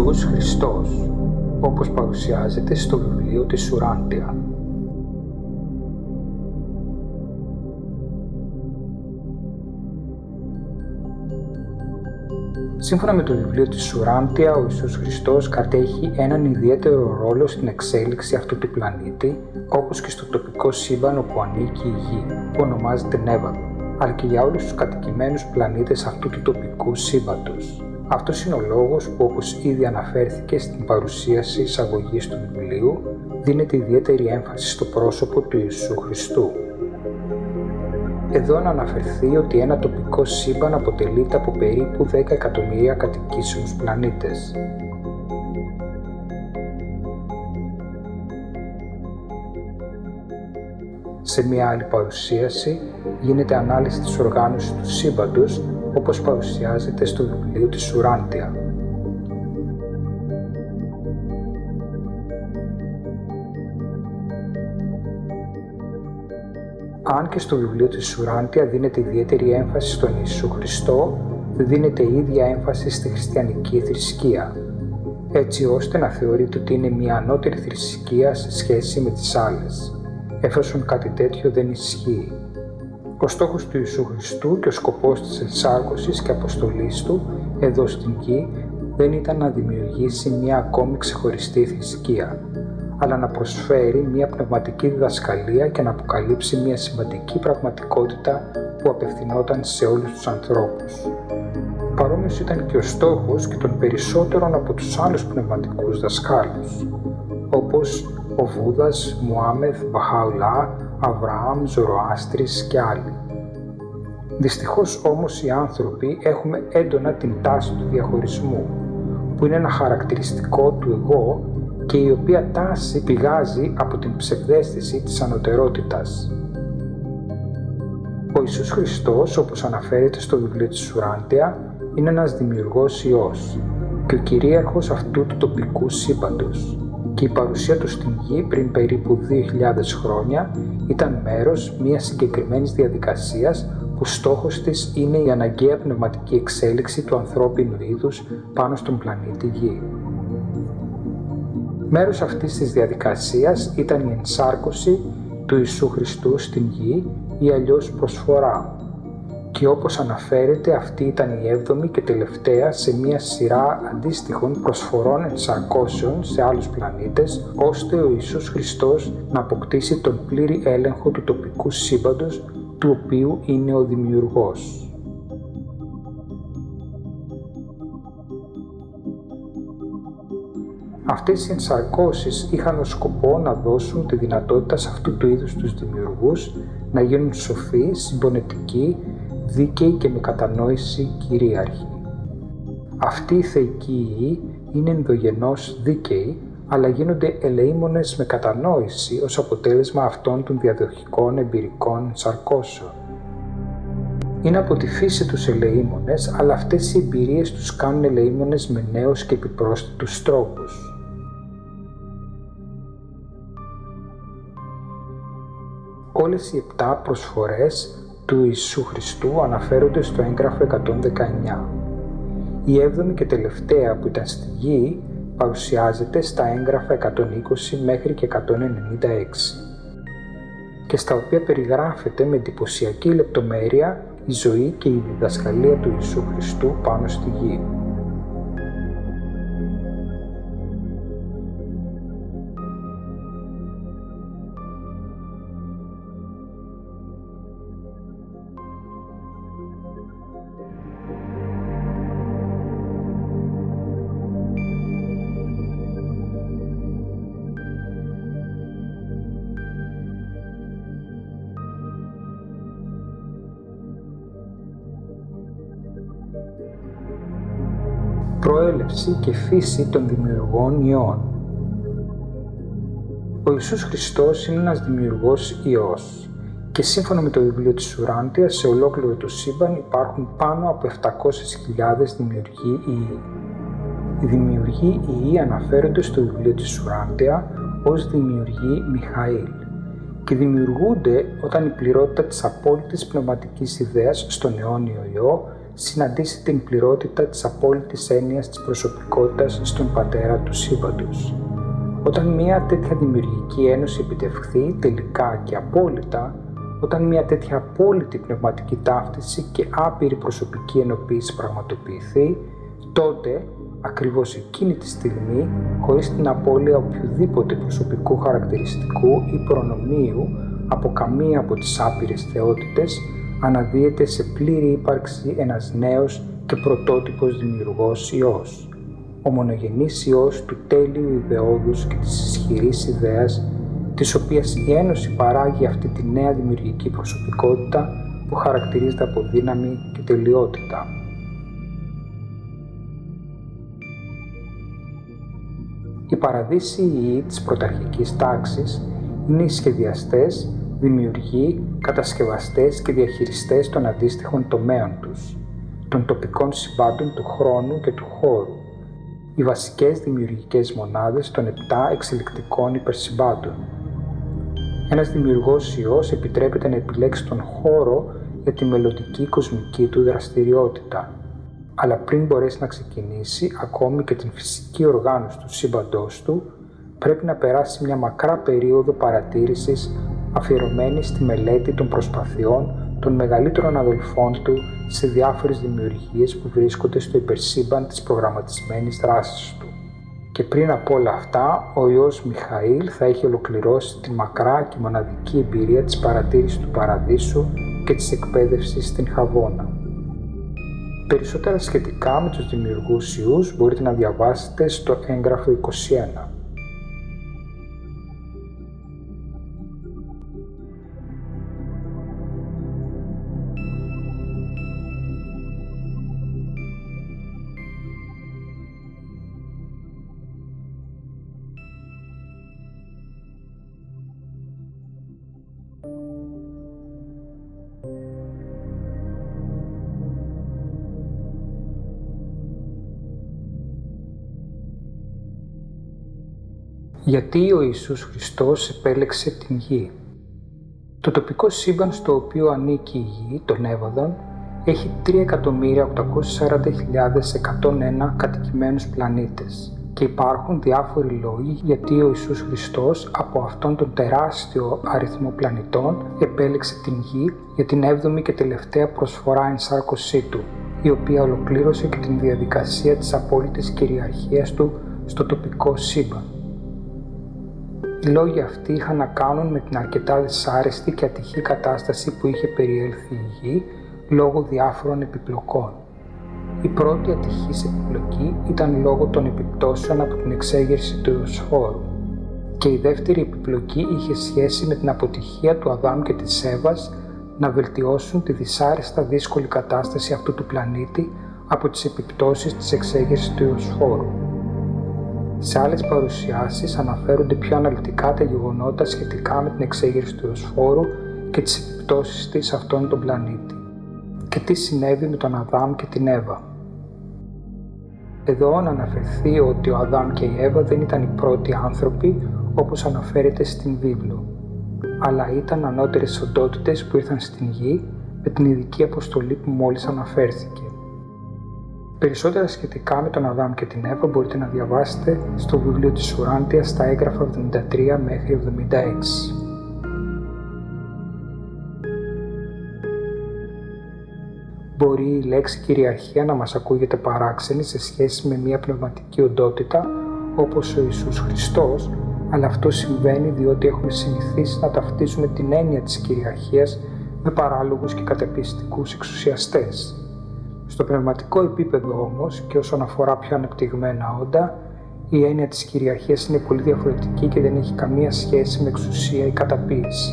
Ιησούς Χριστός, όπως παρουσιάζεται στο βιβλίο της Ουράντια. Σύμφωνα με το βιβλίο της Ουράντια, ο Ιησούς Χριστός κατέχει έναν ιδιαίτερο ρόλο στην εξέλιξη αυτού του πλανήτη, όπως και στο τοπικό σύμπαν όπου ανήκει η Γη, που ονομάζεται Νέβαδο, αλλά και για όλους τους κατοικημένους πλανήτες αυτού του τοπικού σύμπαντος. Αυτός είναι ο λόγος που, όπως ήδη αναφέρθηκε στην παρουσίαση εισαγωγής του βιβλίου, δίνεται ιδιαίτερη έμφαση στο πρόσωπο του Ιησού Χριστού. Εδώ να αναφερθεί ότι ένα τοπικό σύμπαν αποτελείται από περίπου 10 εκατομμύρια κατοικήσιμους πλανήτες. Σε μια άλλη παρουσίαση γίνεται ανάλυση της οργάνωσης του σύμπαντος, όπως παρουσιάζεται στο βιβλίο της Ουράντια. Αν και στο βιβλίο της Ουράντια δίνεται ιδιαίτερη έμφαση στον Ιησού Χριστό, δεν δίνεται η ίδια έμφαση στη χριστιανική θρησκεία, έτσι ώστε να θεωρείται ότι είναι μια ανώτερη θρησκεία σε σχέση με τις άλλες, εφόσον κάτι τέτοιο δεν ισχύει. Ο στόχος του Ιησού Χριστού και ο σκοπός της ενσάρκωσης και αποστολής του εδώ στην Γη δεν ήταν να δημιουργήσει μια ακόμη ξεχωριστή θρησκεία, αλλά να προσφέρει μια πνευματική διδασκαλία και να αποκαλύψει μια σημαντική πραγματικότητα που απευθυνόταν σε όλους τους ανθρώπους. Παρόμοιος ήταν και ο στόχος και των περισσότερων από τους άλλους πνευματικούς δασκάλους, όπως ο Βούδας, Μουάμεθ, Μπαχαουλά, Αβραάμ, Ζωροάστρης και άλλοι. Δυστυχώς όμως οι άνθρωποι έχουμε έντονα την τάση του διαχωρισμού, που είναι ένα χαρακτηριστικό του εγώ και η οποία τάση πηγάζει από την ψευδαίσθηση της ανωτερότητας. Ο Ιησούς Χριστός, όπως αναφέρεται στο βιβλίο της Ουράντια, είναι ένας δημιουργός Υιός και ο κυρίαρχος αυτού του τοπικού σύμπαντος, και η παρουσία του στην Γη πριν περίπου 2.000 χρόνια ήταν μέρος μιας συγκεκριμένης διαδικασίας που στόχος της είναι η αναγκαία πνευματική εξέλιξη του ανθρώπινου είδους πάνω στον πλανήτη Γη. Μέρος αυτής της διαδικασίας ήταν η ενσάρκωση του Ιησού Χριστού στην Γη ή αλλιώς προσφορά, και όπως αναφέρεται αυτή ήταν η 7η και τελευταία σε μια σειρά αντίστοιχων προσφορών ενσαρκώσεων σε άλλους πλανήτες, ώστε ο Ιησούς Χριστός να αποκτήσει τον πλήρη έλεγχο του τοπικού σύμπαντος του οποίου είναι ο Δημιουργός. Αυτές οι ενσαρκώσεις είχαν ως σκοπό να δώσουν τη δυνατότητα σε αυτού του είδους τους δημιουργούς να γίνουν σοφοί, συμπονετικοί, δίκαιοι και με κατανόηση κυρίαρχοι. Αυτοί οι θεϊκοί ιοί είναι ενδογενώς δίκαιοι, αλλά γίνονται ελεήμονες με κατανόηση ως αποτέλεσμα αυτών των διαδοχικών εμπειρικών ενσαρκώσεων. Είναι από τη φύση τους ελεήμονες, αλλά αυτές οι εμπειρίες τους κάνουν ελεήμονες με νέους και επιπρόσθετους τρόπους. Όλες οι 7 προσφορές του Ιησού Χριστού αναφέρονται στο έγγραφο 119. Η 7η και τελευταία που ήταν στη Γη παρουσιάζεται στα έγγραφα 120 μέχρι και 196 και στα οποία περιγράφεται με εντυπωσιακή λεπτομέρεια η ζωή και η διδασκαλία του Ιησού Χριστού πάνω στη Γη. Προέλευση και φύση των δημιουργών Υιών. Ο Ιησούς Χριστός είναι ένας δημιουργός Υιός και σύμφωνα με το βιβλίο της Ουράντια σε ολόκληρο το σύμπαν υπάρχουν πάνω από 700.000 δημιουργοί Υιοί. Οι δημιουργοί Υιοί αναφέρονται στο βιβλίο της Ουράντια ως δημιουργοί Μιχαήλ και δημιουργούνται όταν η πληρότητα της απόλυτης πνευματικής ιδέας στον αιώνιο Υιό συναντήσει την πληρότητα της απόλυτης έννοιας της προσωπικότητας στον πατέρα του σύμπαντος. Όταν μια τέτοια δημιουργική ένωση επιτευχθεί τελικά και απόλυτα, όταν μια τέτοια απόλυτη πνευματική ταύτιση και άπειρη προσωπική ενοποίηση πραγματοποιηθεί, τότε, ακριβώς εκείνη τη στιγμή, χωρίς την απώλεια οποιοδήποτε προσωπικού χαρακτηριστικού ή προνομίου από καμία από τις άπειρες θεότητες, αναδύεται σε πλήρη ύπαρξη ένας νέος και πρωτότυπος δημιουργός Υιός, ο μονογενής Υιός του τέλειου ιδεώδους και της ισχυρής ιδέας, της οποίας η ένωση παράγει αυτή τη νέα δημιουργική προσωπικότητα που χαρακτηρίζεται από δύναμη και τελειότητα. Οι παραδείσοι Υιοί της πρωταρχικής τάξης είναι οι σχεδιαστές, δημιουργοί, κατασκευαστές και διαχειριστές των αντίστοιχων τομέων τους, των τοπικών συμβάντων του χρόνου και του χώρου, οι βασικές δημιουργικές μονάδες των 7 εξελικτικών υπερσυμβάντων. Ένας δημιουργός Υιός επιτρέπεται να επιλέξει τον χώρο για τη μελλοντική κοσμική του δραστηριότητα, αλλά πριν μπορέσει να ξεκινήσει ακόμη και την φυσική οργάνωση του σύμπαντός του, πρέπει να περάσει μια μακρά περίοδο παρατήρησης αφιερωμένη στη μελέτη των προσπαθειών των μεγαλύτερων αδελφών του σε διάφορες δημιουργίες που βρίσκονται στο υπερσύμπαν της προγραμματισμένης δράσης του. Και πριν από όλα αυτά, ο Υιός Μιχαήλ θα έχει ολοκληρώσει τη μακρά και μοναδική εμπειρία της παρατήρησης του Παραδείσου και της εκπαίδευσης στην Χαβώνα. Περισσότερα σχετικά με τους δημιουργούς Υιούς μπορείτε να διαβάσετε στο έγγραφο 21. Γιατί ο Ιησούς Χριστός επέλεξε την Γη. Το τοπικό σύμπαν στο οποίο ανήκει η Γη, των Έβαδων, έχει 3.840.101 κατοικημένους πλανήτες και υπάρχουν διάφοροι λόγοι γιατί ο Ιησούς Χριστός από αυτόν τον τεράστιο αριθμό πλανητών επέλεξε την Γη για την 7η και τελευταία προσφορά ενσάρκωσή του, η οποία ολοκλήρωσε και την διαδικασία της απόλυτης κυριαρχίας του στο τοπικό σύμπαν. Οι λόγοι αυτοί είχαν να κάνουν με την αρκετά δυσάρεστη και ατυχή κατάσταση που είχε περιέλθει η Γη λόγω διάφορων επιπλοκών. Η πρώτη ατυχής επιπλοκή ήταν λόγω των επιπτώσεων από την εξέγερση του ιοσφόρου και η δεύτερη επιπλοκή είχε σχέση με την αποτυχία του Αδάμ και της Εύας να βελτιώσουν τη δυσάρεστα δύσκολη κατάσταση αυτού του πλανήτη από τις επιπτώσεις της εξέγερσης του ιοσφόρου. Σε άλλες παρουσιάσεις αναφέρονται πιο αναλυτικά τα γεγονότα σχετικά με την εξέγερση του ιοσφόρου και τις επιπτώσεις της σε αυτόν τον πλανήτη και τι συνέβη με τον Αδάμ και την Εύα. Εδώ να αναφερθεί ότι ο Αδάμ και η Εύα δεν ήταν οι πρώτοι άνθρωποι όπως αναφέρεται στην βίβλο, αλλά ήταν ανώτερες οντότητες που ήρθαν στην Γη με την ειδική αποστολή που μόλις αναφέρθηκε. Περισσότερα σχετικά με τον Αδάμ και την Εύα μπορείτε να διαβάσετε στο βιβλίο της Ουράντιας στα έγγραφα 73 μέχρι 76. Μπορεί η λέξη κυριαρχία να μας ακούγεται παράξενη σε σχέση με μια πνευματική οντότητα όπως ο Ιησούς Χριστός, αλλά αυτό συμβαίνει διότι έχουμε συνηθίσει να ταυτίζουμε την έννοια της κυριαρχίας με παράλογους και κατεπιστικούς εξουσιαστές. Στο πνευματικό επίπεδο όμως και όσον αφορά πιο ανεπτυγμένα όντα, η έννοια της κυριαρχίας είναι πολύ διαφορετική και δεν έχει καμία σχέση με εξουσία ή καταποίηση.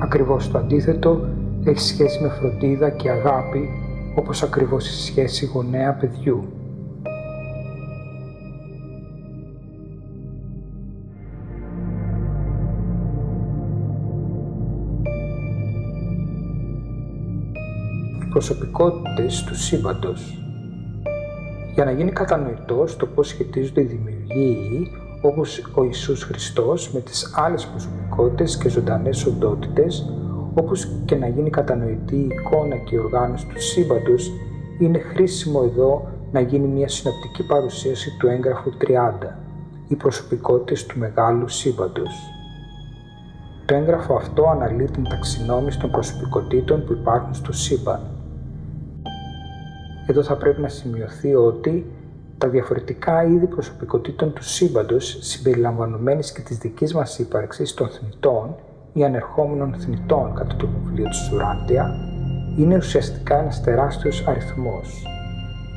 Ακριβώς το αντίθετο έχει σχέση με φροντίδα και αγάπη, όπως ακριβώς η σχέση γονέα-παιδιού. Προσωπικότητες του σύμπαντος. Για να γίνει κατανοητός το πώς σχετίζονται οι δημιουργοί όπως ο Ιησούς Χριστός με τις άλλες προσωπικότητες και ζωντανές οντότητες, όπως και να γίνει κατανοητή η εικόνα και η οργάνωση του σύμπαντος, είναι χρήσιμο εδώ να γίνει μια συνοπτική παρουσίαση του έγγραφου 30, οι προσωπικότητες του μεγάλου σύμπαντος. Το έγγραφο αυτό αναλύει την ταξινόμηση των προσωπικότητων που υπάρχουν στο σύμπαν. Εδώ θα πρέπει να σημειωθεί ότι τα διαφορετικά είδη προσωπικότητων του σύμπαντος, συμπεριλαμβανομένης και της δικής μας ύπαρξης των θνητών ή ανερχόμενων θνητών κατά το βιβλίο της Ουράντια, είναι ουσιαστικά ένας τεράστιος αριθμός.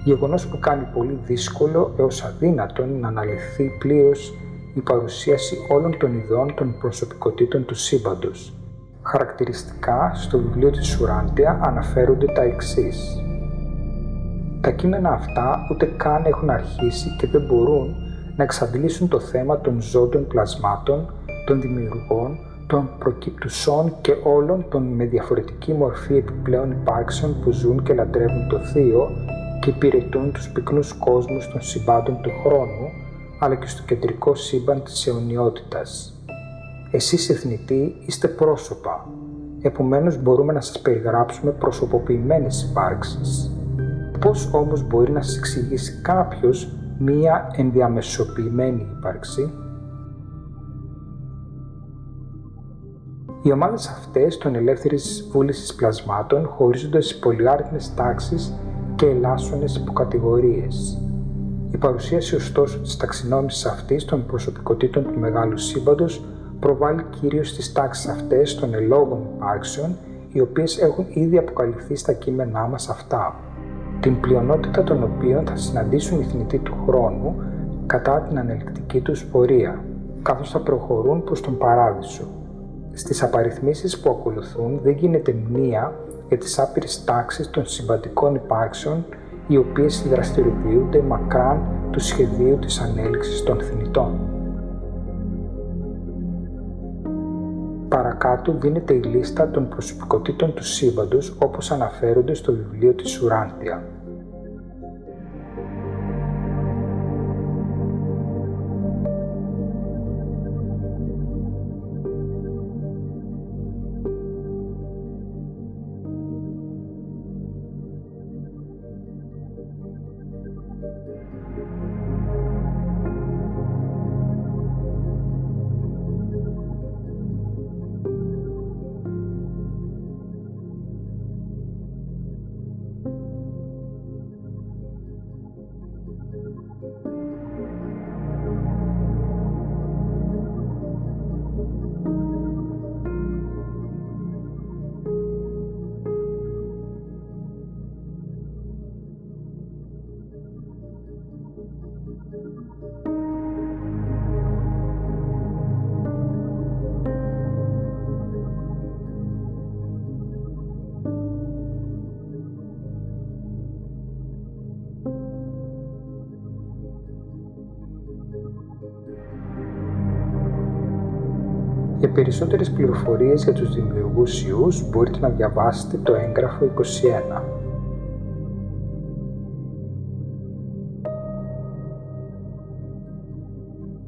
Γεγονός που κάνει πολύ δύσκολο έως αδύνατον να αναλυθεί πλήρως η παρουσίαση όλων των ειδών των προσωπικότητων του σύμπαντος. Χαρακτηριστικά, στο βιβλίο της Ουράντια αναφέρονται τα εξής. Τα κείμενα αυτά ούτε καν έχουν αρχίσει και δεν μπορούν να εξαντλήσουν το θέμα των ζώντων πλασμάτων, των δημιουργών, των προκυπτουσών και όλων των με διαφορετική μορφή επιπλέον υπάρξεων που ζουν και λατρεύουν το Θείο και υπηρετούν τους πυκνούς κόσμους των συμπάντων του χρόνου, αλλά και στο κεντρικό σύμπαν της αιωνιότητας. Εσείς οι θνητοί είστε πρόσωπα, επομένως μπορούμε να σας περιγράψουμε προσωποποιημένες υπάρξεις. Πώς όμως μπορεί να σας εξηγήσει κάποιος μία ενδιαμεσοποιημένη ύπαρξη? Οι ομάδες αυτές των ελεύθερης βούλησης πλασμάτων χωρίζονται σε πολυάριθμες τάξεις και ελάσσονες υποκατηγορίες. Η παρουσίαση ωστόσο της ταξινόμησης αυτής των προσωπικότητων του μεγάλου σύμπαντος προβάλλει κυρίως τις τάξεις αυτές των ελόγων υπάρξεων, οι οποίες έχουν ήδη αποκαλυφθεί στα κείμενά μας αυτά, την πλειονότητα των οποίων θα συναντήσουν οι θνητοί του χρόνου κατά την ανελικτική τους πορεία, καθώς θα προχωρούν προς τον παράδεισο. Στις απαριθμίσεις που ακολουθούν δεν γίνεται μνήα για τις άπειρες τάξεις των συμπαντικών υπάρξεων, οι οποίες δραστηριοποιούνται μακράν του σχεδίου της ανέλυξης των θνητών. Παρακάτω δίνεται η λίστα των προσωπικότητων του σύμπαντος όπως αναφέρονται στο βιβλίο της Ουράντια. Για περισσότερες πληροφορίες για τους δημιουργούς ιούς μπορείτε να διαβάσετε το έγγραφο 21.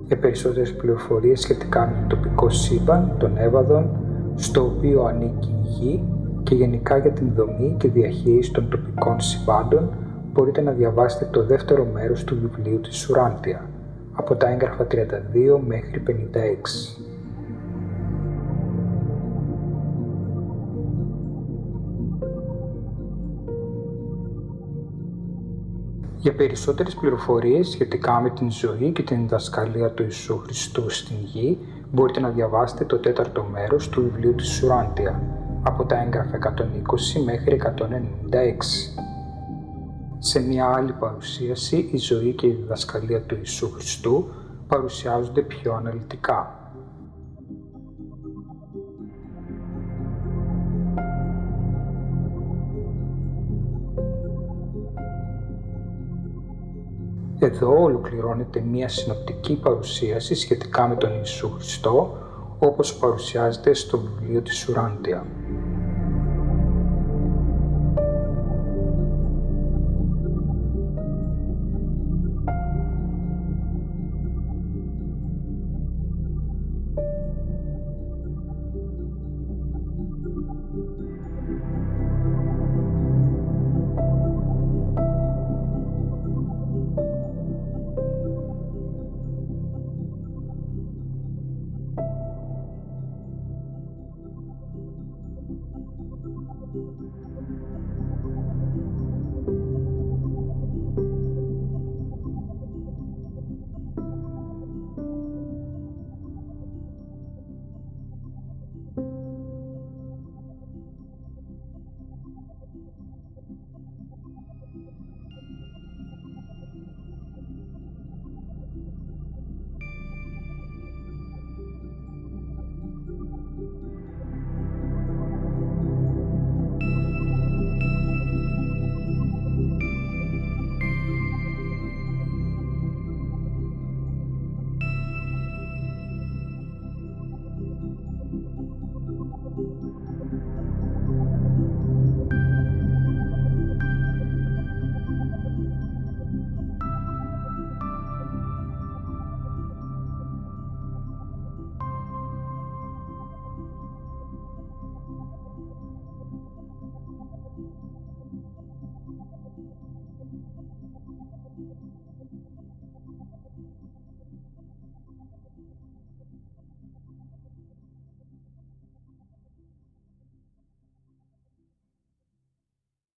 Για περισσότερες πληροφορίες σχετικά με το τοπικό σύμπαν των Έβαδων, στο οποίο ανήκει η Γη, και γενικά για την δομή και διαχείριση των τοπικών συμπάντων, μπορείτε να διαβάσετε το δεύτερο μέρος του βιβλίου της Ουράντια, από τα έγγραφα 32 μέχρι 56. Για περισσότερες πληροφορίες σχετικά με την ζωή και την διδασκαλία του Ιησού Χριστού στην Γη, μπορείτε να διαβάσετε το τέταρτο μέρος του βιβλίου της Ουράντια, από τα έγγραφα 120 μέχρι 196. Σε μια άλλη παρουσίαση, η ζωή και η διδασκαλία του Ιησού Χριστού παρουσιάζονται πιο αναλυτικά. Εδώ ολοκληρώνεται μια συνοπτική παρουσίαση σχετικά με τον Ιησού Χριστό, όπως παρουσιάζεται στο βιβλίο της Ουράντια.